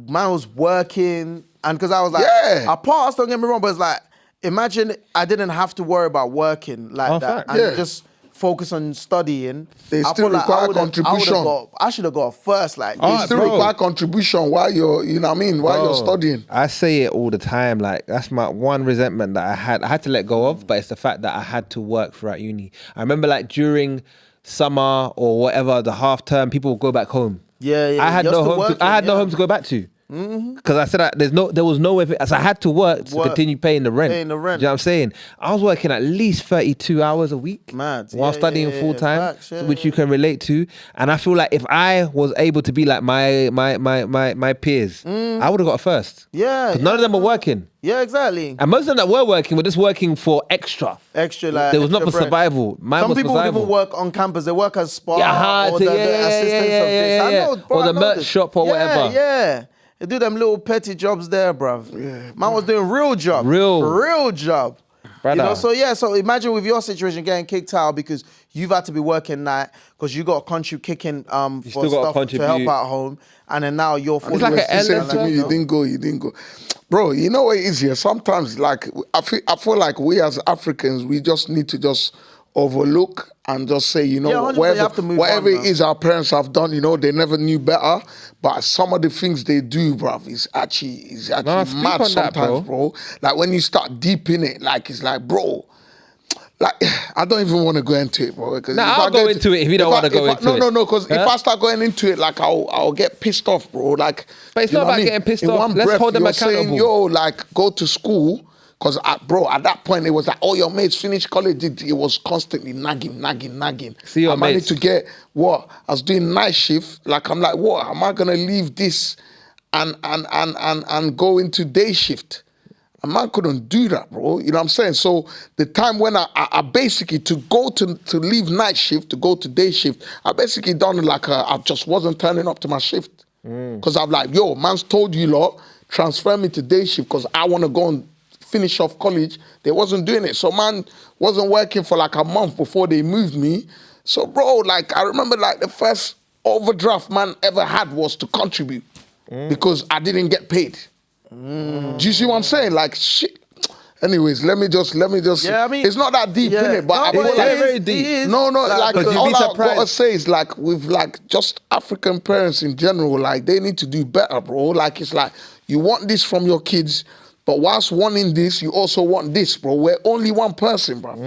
man was working, and because I was like, Yeah. I passed. Don't get me wrong, but it's like, imagine I didn't have to worry about working like that, fact. and Yeah. just focus on studying. They I still feel require I would've- contribution. I should have got first. Like, Oh, this. Still bro. require contribution while you're, you know what I mean, while you're Bro, studying. I say it all the time. Like, that's my one resentment that I had. I had to let go of, but it's the fact that I had to work throughout uni. I remember like during summer or whatever, the half term, people would go back home. Yeah. I had You're no still home. working, I had no yeah. home to go back to. Because I said there was no way. So I had to work to Work. continue paying the rent. Paying the rent. Do you know what I'm saying? I was working at least 32 hours a week Mad. while Yeah, studying yeah, full time, facts, yeah, which you can relate to. And I feel like if I was able to be like my peers, I would have got a first. Yeah, 'Cause none of them were working. Yeah, exactly. And most of them that were working were just working for extra. Extra like There was not extra for bread. survival. Mine Some was people for would survival. even work on campus. They work as spa Yeah, hard or to- the yeah, assistance yeah, of this. yeah, I yeah. know, bro, Or I the know merch this. shop or whatever. Yeah. They do them little petty jobs there, bruv. Man was doing real job. Real job. Brother. You know, so imagine with your situation getting kicked out because you've had to be working night because you got a country kicking for still gotta stuff to contribute. help at home, and then now you're fully It's like an He said endless to me, you didn't go. Bro, you know what it is here? Sometimes, like, I feel like we as Africans, we just need to just overlook and just say, you know, Yeah, 100% you whatever, have to move whatever on, it man. is our parents have done, you know, they never knew better. But some of the things they do, bruv, is actually Nah, speak mad on that, sometimes, bro. Like, when you start deep in it, like, it's like, bro, like, I don't even want to go into it, bro. Because Nah, if I'll I go get into it if you don't wanna go into it. No, because if Huh? I start going into it, like, I'll get pissed off, bro. Like, But it's you not know what about I mean? getting pissed In off. one Let's breath, hold them you're accountable. saying, yo, like, go to school. Because, bro, at that point, it was like, all your mates finished college. It was constantly nagging. See your I managed mates. to get, what? I was doing night shift. Like, I'm like, what? Am I going to leave this and go into day shift? A man couldn't do that, bro. You know what I'm saying? So the time when I basically, to leave night shift, to go to day shift, I basically done it like I just wasn't turning up to my shift. Because I'm like, yo, man's told you lot, transfer me to day shift because I want to go and finish off college. They wasn't doing it. So man wasn't working for like a month before they moved me. So bro, like I remember like the first overdraft man ever had was to contribute because I didn't get paid. Do you see what I'm saying? Like shit. Anyways, let me just. Yeah, I mean, it's not that deep, yeah. innit? But No, I feel but like it is, very deep. it is. No, Like, like because you'd all be I gotta surprised. say is like with like just African parents in general, like they need to do better, bro. Like it's like you want this from your kids, but whilst wanting this, you also want this, bro. We're only one person, bro. Do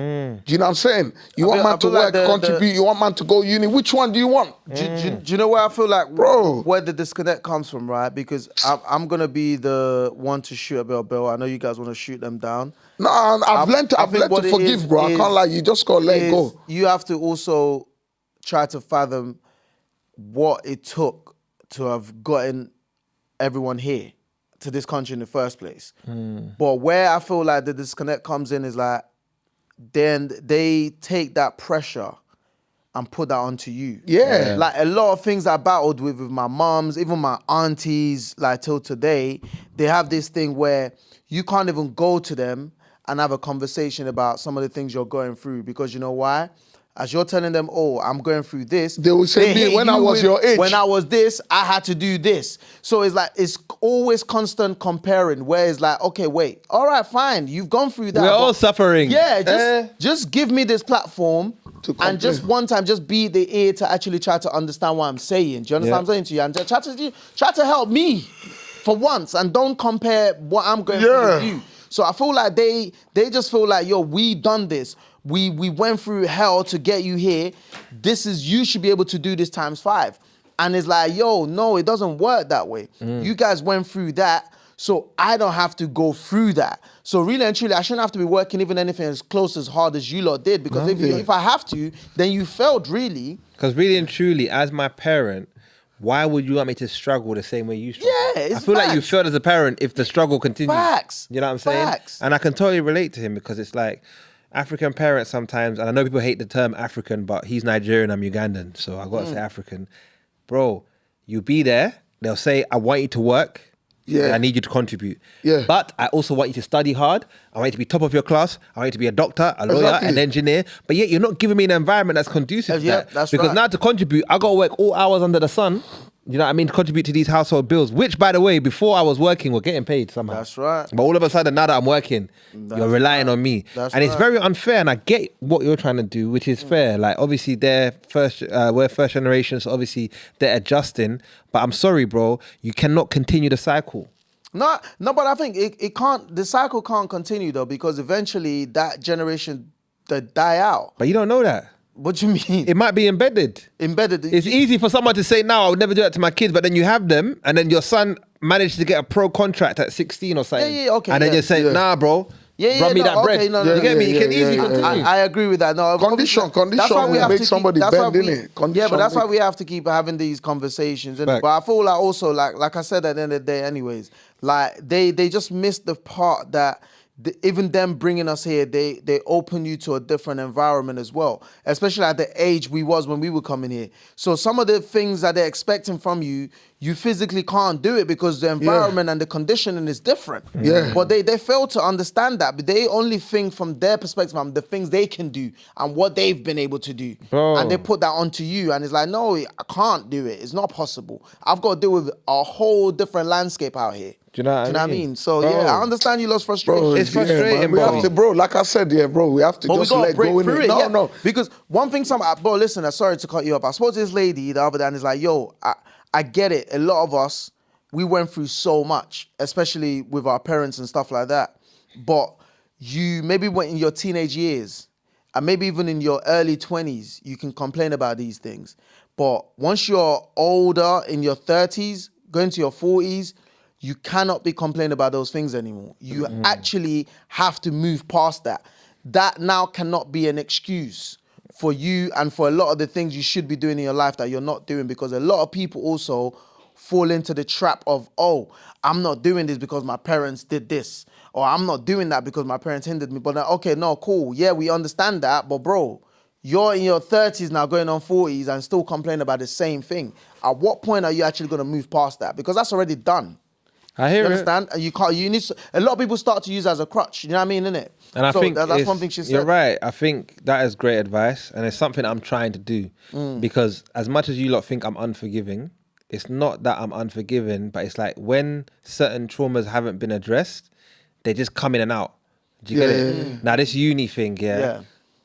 you know what I'm saying? You want I man to feel like work, the- contribute. You want man to go uni. Which one do you want? Do you know where I feel like, Bro. where the disconnect comes from, right? Because I'm gonna be the one to shoot a Bill. I know you guys want to shoot them down. No, I've learned I to think what it forgive, is- bro. I can't lie. You just gotta let it is go. You have to also try to fathom what it took to have gotten everyone here to this country in the first place. But where I feel like the disconnect comes in is like, then they take that pressure and put that onto you. Yeah. Like a lot of things I battled with my moms, even my aunties, like till today, they have this thing where you can't even go to them and have a conversation about some of the things you're going through because you know why? As you're telling them, oh, I'm going through this. They will say, hit when I you was your age. When I was this, I had to do this. So it's like, it's always constant comparing where it's like, okay, wait, all right, fine. You've gone through that. We're but- all suffering. Yeah, just give me this platform To and just complain. one time, just be the ear to actually try to understand what I'm saying. Do you understand Yeah. what I'm saying to you? And try to help me for once and don't compare what I'm going through with Yeah. you. So I feel like they just feel like, yo, we done this. We went through hell to get you here. You should be able to do this times 5. And it's like, yo, no, it doesn't work that way. You guys went through that, so I don't have to go through that. So really and truly, I shouldn't have to be working even anything as close as hard as you lot did, because if I have to, then you failed, really. Because really and truly, as my parent, why would you want me to struggle the same way you struggle? Yeah, it's I feel like you facts. failed as a parent if the struggle continues. Facts. You know what I'm saying? Facts. And I can totally relate to him, because it's like African parents sometimes, and I know people hate the term African, but he's Nigerian, I'm Ugandan, so I got to say African. Bro, you be there, they'll say, I want you to work. Yeah. I need you to contribute. Yeah. But I also want you to study hard. I want you to be top of your class. I want you to be a doctor, a lawyer, Exactly. an engineer. But yet you're not giving me an environment that's conducive to Yeah, that. that's because right. now to contribute, I got to work all hours under the sun. You know what I mean? To contribute to these household bills, which, by the way, before I was working, we're getting paid somehow. That's right. But all of a sudden, now that I'm working, you're relying on me. That's and it's right. very unfair. And I get what you're trying to do, which is fair. Like, obviously, we're first generation, so obviously they're adjusting. But I'm sorry, bro, you cannot continue the cycle. No, but I think it can't. The cycle can't continue though, because eventually that generation they die out. But you don't know that. What do you mean? It might be embedded. Embedded. It's easy for someone to say, no, I would never do that to my kids, but then you have them, and then your son managed to get a pro contract at 16 or something. Yeah, okay, And then yeah, you say, yeah. nah, bro, run me that bread. no, you get me? You can yeah, easily yeah, continue. I agree with that. No, Condition that's why we will have make to somebody that's why bend, we- innit? Yeah, Condition but that's why make- we have to keep having these conversations. Innit? Fact. But I feel like also, like I said at the end of the day, anyways, like they just missed the part that. Even them bringing us here, they open you to a different environment as well, especially at the age we was when we were coming here. So some of the things that they're expecting from you, you physically can't do it because the environment and the conditioning is different. Yeah. But they fail to understand that. But they only think from their perspective on the things they can do and what they've been able to do. Bro. And they put that onto you. And it's like, no, I can't do it. It's not possible. I've got to deal with a whole different landscape out here. Do you know what I mean? So, Bro. yeah, I understand you lost frustration. Bro, It's frustrating, man. We bro. have to, bro. Like I said, bro. We have to But we just gotta let break go in through it. it. No. Because one thing, bro, listen, sorry to cut you up. I spoke to this lady the other day and it's like, yo, I get it. A lot of us, we went through so much, especially with our parents and stuff like that. But you maybe went in your teenage years and maybe even in your early 20s, you can complain about these things. But once you're older, in your 30s, going to your 40s, you cannot be complaining about those things anymore. You actually have to move past that. That now cannot be an excuse for you and for a lot of the things you should be doing in your life that you're not doing, because a lot of people also fall into the trap of, oh, I'm not doing this because my parents did this, or I'm not doing that because my parents hindered me. But okay, no, cool. Yeah, we understand that, but bro, you're in your 30s now going on 40s and still complaining about the same thing. At what point are you actually going to move past that? Because that's already done. I hear You it. understand? And you can't. You need. A lot of people start to use it as a crutch. You know what I mean, innit? And I think that's it's- one thing she said. You're right. I think that is great advice, and it's something I'm trying to do. Because as much as you lot think I'm unforgiving, it's not that I'm unforgiving, but it's like when certain traumas haven't been addressed, they just come in and out. Do you get it? Now this uni thing, Yeah.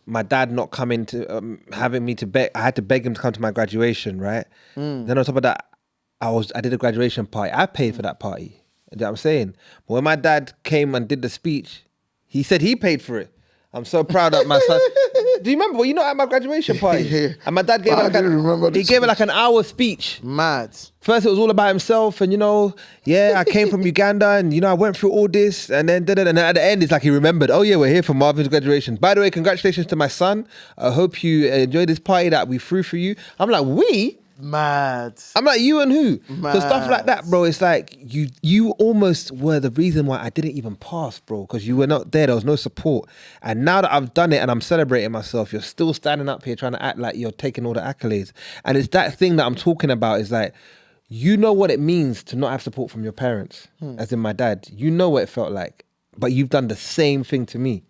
my dad not coming to having me to beg. I had to beg him to come to my graduation, right? Then on top of that, I did a graduation party. I paid for that party. You know what I'm saying? But when my dad came and did the speech, he said he paid for it. I'm so proud of my son. Do you remember? Well, you know, at my graduation party, Yeah. and my dad gave I like didn't remember the he gave it like an hour speech. Mad. First, it was all about himself, and I came from Uganda, and I went through all this, and then and then at the end, it's like he remembered. Oh yeah, we're here for Marvin's graduation. By the way, congratulations to my son. I hope you enjoyed this party that we threw for you. I'm like, we. Mad. I'm like, you and who? So stuff like that, Mad. bro. It's like you almost were the reason why I didn't even pass, bro, because you were not there. There was no support. And now that I've done it and I'm celebrating myself, you're still standing up here trying to act like you're taking all the accolades. And it's that thing that I'm talking about is like, you know what it means to not have support from your parents, as in my dad. You know what it felt like, but you've done the same thing to me.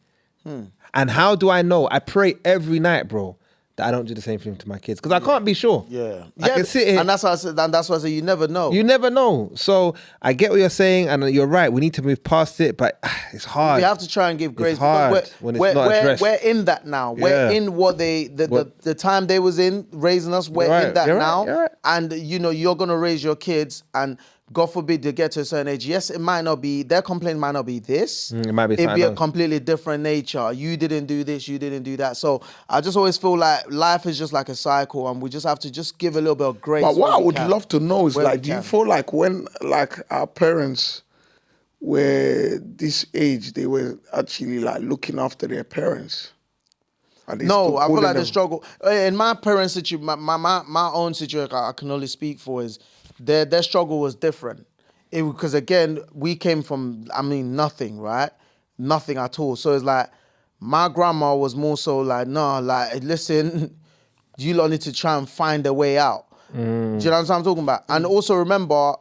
And how do I know? I pray every night, bro, that I don't do the same thing to my kids, because I can't be sure. Yeah. I can sit here. And that's why I said. And that's why I said you never know. You never know. So I get what you're saying, and you're right. We need to move past it, but it's hard. We have to try and give grace. It's hard because when it's not addressed. We're in that now. We're Yeah. in what the time they was in raising us. We're You're right. in that You're right. now. You're right. And you're gonna raise your kids, and God forbid they get to a certain age. Yes, it might not be, their complaint might not be this. It might be It'd be something a else. completely different nature. You didn't do this, you didn't do that. So I just always feel like life is just like a cycle, and we just have to just give a little bit of grace. But what I would can, love to know is where we like, do you can. feel like when like our parents were this age, they were actually like looking after their parents? Are they No, still I feel holding like the them? struggle in my parents' situation, my own situation, I can only speak for is their struggle was different. Because again, we came from, I mean, nothing, right? Nothing at all. So it's like my grandma was more so like, no, like, listen, you lot need to try and find a way out. Do you know what I'm talking about? And also remember,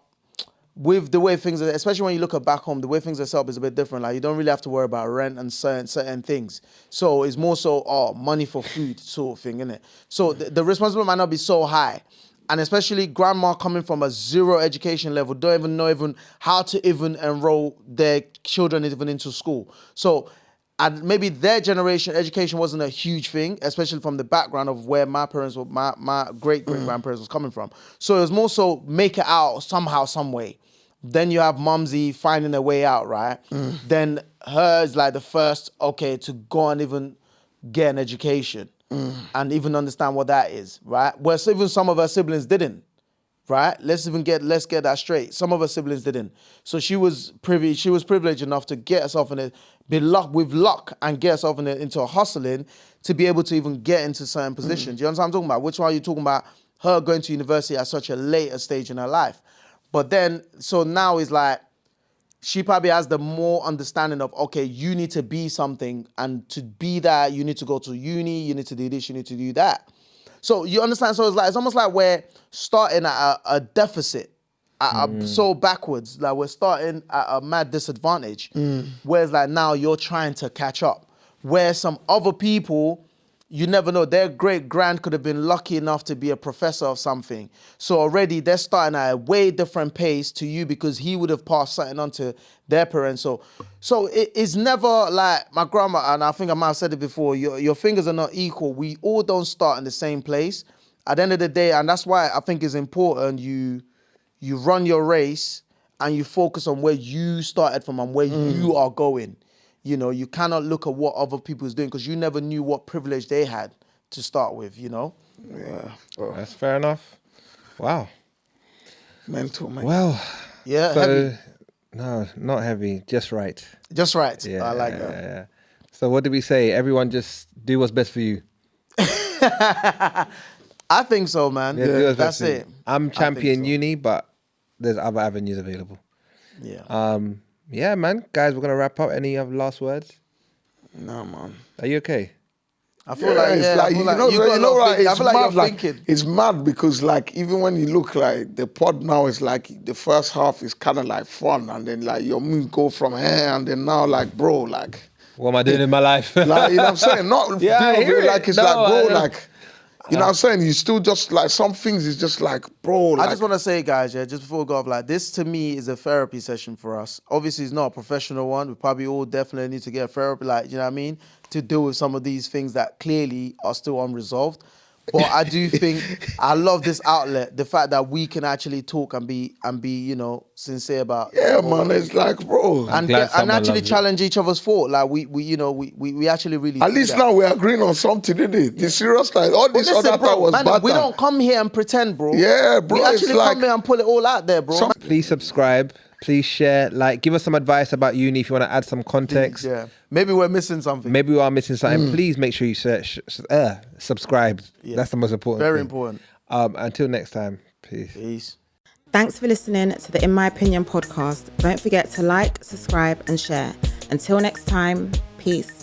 with the way things are, especially when you look at back home, the way things are set up is a bit different. Like, you don't really have to worry about rent and certain things. So it's more so, money for food sort of thing, innit? So the responsibility might not be so high. And especially grandma coming from a zero education level, don't even know how to even enroll their children even into school. So and maybe their generation, education wasn't a huge thing, especially from the background of where my parents, my great-great-grandparents was coming from. So it was more so make it out somehow, some way. Then you have Mumsy finding a way out, right? Then her is like the first, okay, to go and even get an education and even understand what that is, right? Whereas even some of her siblings didn't, right? Let's get that straight. Some of her siblings didn't. So she was privileged enough to get herself with luck and get herself into a hustling to be able to even get into certain positions. You understand what I'm talking about? Which one are you talking about? Her going to university at such a later stage in her life. But then, so now it's like, she probably has the more understanding of, okay, you need to be something, and to be that, you need to go to uni, you need to do this, you need to do that. So you understand? So it's almost like we're starting at a deficit, so backwards. Like we're starting at a mad disadvantage. Whereas like now you're trying to catch up. Where some other people, you never know, their great-grand could have been lucky enough to be a professor of something. So already they're starting at a way different pace to you because he would have passed something on to their parents. So it's never like my grandma, and I think I might have said it before, your fingers are not equal. We all don't start in the same place. At the end of the day, and that's why I think it's important you run your race and you focus on where you started from and where you are going. You know, you cannot look at what other people is doing because you never knew what privilege they had to start with, you know? Yeah. That's fair enough. Wow. Mental, man. Well, Yeah, so, heavy. No, not heavy, just right. Just right. Yeah, I like that. Yeah. So what did we say? Everyone just do what's best for you. I think so, man. Yeah, do what's That's best for you. it. I'm champion so. uni, but there's other avenues available. Yeah. Yeah, man. Guys, we're going to wrap up. Any other last words? No, man. Are you okay? I feel like, it's yeah, like, I feel you like know, you got a lot of right, thinking. I it's feel like mad, you're like, thinking. it's mad because like, even when you look like the pod now is like, the first half is kind of like fun, and then like your mood go from here, and then now like, bro, like, What am I doing in my life? like, you know what I'm saying? Not Yeah, I deal with hear it, like, it. it's No, like, bro, I know. like, you know what I'm saying? You still just like, some things is just like, bro, like. I just want to say, guys, yeah, just before we go off, like, this to me is a therapy session for us. Obviously, it's not a professional one. We probably all definitely need to get therapy, like, you know what I mean? To deal with some of these things that clearly are still unresolved. But I do think I love this outlet, the fact that we can actually talk and be, you know, sincere about. Yeah, man, it's like, bro. And glad someone actually loves it. challenge each other's thought. Like we actually really. At do least that. now we're agreeing on something, isn't it? The serious time, all this Listen, other bro, time was man, bad. we don't come here and pretend, bro. Yeah, bro, We it's actually like- come here and pull it all out there, bro. Please subscribe. Please share. Like, give us some advice about uni if you want to add some context. Yeah, maybe we're missing something. Maybe we are missing something. Please make sure you subscribe. Yeah. That's the most important Very thing. important. Until next time. Peace. Peace. Thanks for listening to the In My Opinion podcast. Don't forget to like, subscribe, and share. Until next time, peace.